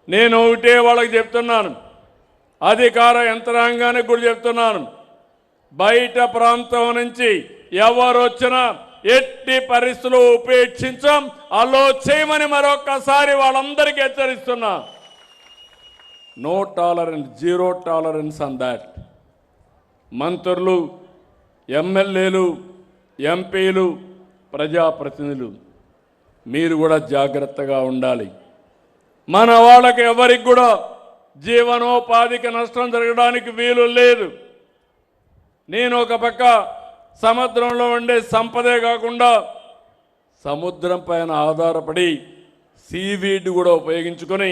నేను ఒకటే వాళ్ళకి చెప్తున్నాను, అధికార యంత్రాంగానికి కూడా చెప్తున్నాను, బయట ప్రాంతం నుంచి ఎవరు వచ్చినా ఎట్టి పరిస్థితులు ఉపేక్షించాం, అలో చేయమని మరొక్కసారి వాళ్ళందరికీ హెచ్చరిస్తున్నా. No tolerance, zero tolerance on that. మంత్రులు, ఎమ్మెల్యేలు, ఎంపీలు, ప్రజాప్రతినిధులు మీరు కూడా జాగ్రత్తగా ఉండాలి. మన వాళ్ళకి ఎవరికి కూడా జీవనోపాధికి నష్టం జరగడానికి వీలు లేదు. నేను ఒక పక్క సముద్రంలో ఉండే సంపదే కాకుండా సముద్రం పైన ఆధారపడి సీవీడ్ కూడా ఉపయోగించుకొని,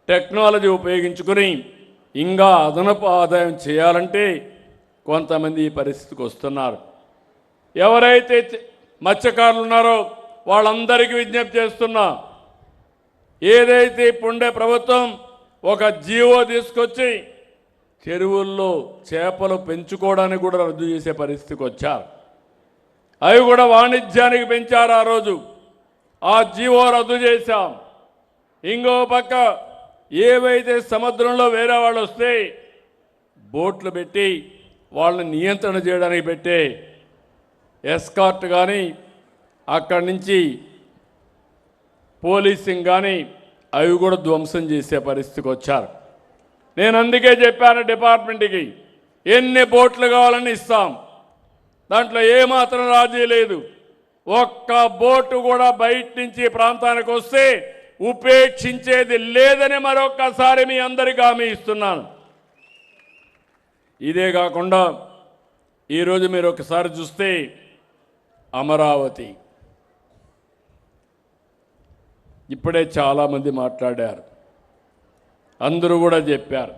టెక్నాలజీ ఉపయోగించుకొని ఇంకా అదనపు ఆదాయం చేయాలంటే కొంతమంది ఈ పరిస్థితికి వస్తున్నారు. ఎవరైతే మత్స్యకారులు ఉన్నారో వాళ్ళందరికీ విజ్ఞప్తి చేస్తున్నా, ఏదైతే ఇప్పుడుండే ప్రభుత్వం ఒక జీవో తీసుకొచ్చి చెరువుల్లో చేపలు పెంచుకోవడానికి కూడా రద్దు చేసే పరిస్థితికి వచ్చారు. అవి కూడా వాణిజ్యానికి పెంచారు. ఆ రోజు ఆ జీవో రద్దు చేశాం. ఇంకో పక్క ఏవైతే సముద్రంలో వేరే వాళ్ళు వస్తే బోట్లు పెట్టి వాళ్ళని నియంత్రణ చేయడానికి పెట్టే ఎస్కార్ట్ కానీ అక్కడి నుంచి పోలీసింగ్ కానీ అవి కూడా ధ్వంసం చేసే పరిస్థితికి వచ్చారు. నేను అందుకే చెప్పాను డిపార్ట్మెంట్కి, ఎన్ని బోట్లు కావాలని ఇస్తాం, దాంట్లో ఏమాత్రం రాజీ లేదు. ఒక్క బోటు కూడా బయట నుంచి ప్రాంతానికి వస్తే ఉపేక్షించేది లేదని మరొక్కసారి మీ అందరికీ హామీ ఇస్తున్నాను. ఇదే కాకుండా ఈరోజు మీరు ఒకసారి చూస్తే అమరావతి ఇప్పుడే చాలామంది మాట్లాడారు, అందరూ కూడా చెప్పారు.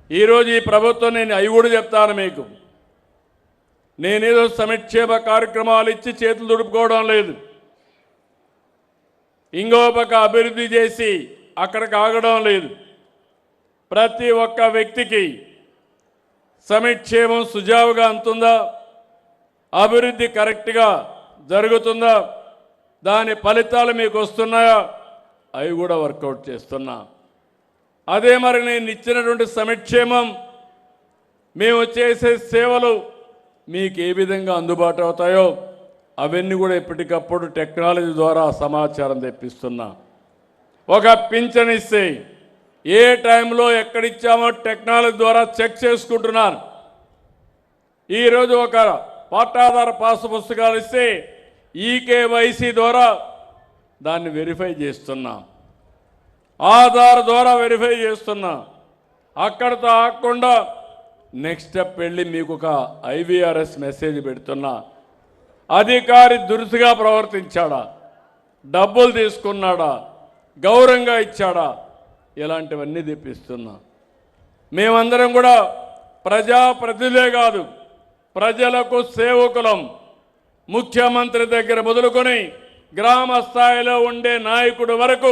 ఈరోజు ఈ ప్రభుత్వం, నేను అవి కూడా చెప్తాను మీకు, నేనేదో సంక్షేమ కార్యక్రమాలు ఇచ్చి చేతులు దుడుపుకోవడం లేదు. ఇంకో పక్క అభివృద్ధి చేసి అక్కడికి ఆగడం లేదు. ప్రతి ఒక్క వ్యక్తికి సంక్షేమం సుజావుగా అందుతుందా, అభివృద్ధి కరెక్ట్గా జరుగుతుందా, దాని ఫలితాలు మీకు వస్తున్నాయా, అవి కూడా వర్కౌట్ చేస్తున్నా. అదే మరి నేను ఇచ్చినటువంటి సంక్షేమం, మేము చేసే సేవలు మీకు ఏ విధంగా అందుబాటు అవుతాయో అవన్నీ కూడా ఎప్పటికప్పుడు టెక్నాలజీ ద్వారా సమాచారం తెప్పిస్తున్నా. ఒక పింఛన్ ఇస్తే ఏ టైంలో ఎక్కడిచ్చామో టెక్నాలజీ ద్వారా చెక్ చేసుకుంటున్నాను. ఈరోజు ఒక పట్టాదార పాసు పుస్తకాలు ఇస్తే ఈకేవైసీ ద్వారా దాన్ని వెరిఫై చేస్తున్నా, ఆధార్ ద్వారా వెరిఫై చేస్తున్నా. అక్కడితో ఆగకుండా నెక్స్ట్ స్టెప్ వెళ్ళి మీకు ఒక ఐవీఆర్ఎస్ మెసేజ్ పెడుతున్నా. అధికారి దురుసుగా ప్రవర్తించాడా, డబ్బులు తీసుకున్నాడా, గౌరవంగా ఇచ్చాడా, ఇలాంటివన్నీ తెప్పిస్తున్నా. మేమందరం కూడా ప్రజాప్రతినిధులే కాదు, ప్రజలకు సేవకులం. ముఖ్యమంత్రి దగ్గర మొదలుకొని గ్రామ స్థాయిలో ఉండే నాయకుడు వరకు,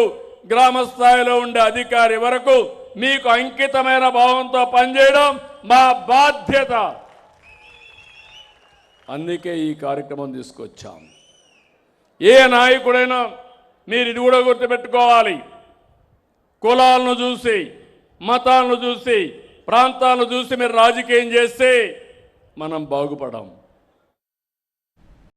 గ్రామ స్థాయిలో ఉండే అధికారి వరకు మీకు అంకితమైన భావంతో పనిచేయడం మా బాధ్యత. అందుకే ఈ కార్యక్రమం తీసుకొచ్చాం. ఏ నాయకుడైనా మీరు ఇది కూడా గుర్తుపెట్టుకోవాలి, కులాలను చూసి, మతాలను చూసి, ప్రాంతాలను చూసి మీరు రాజకీయం చేస్తే మనం బాగుపడం.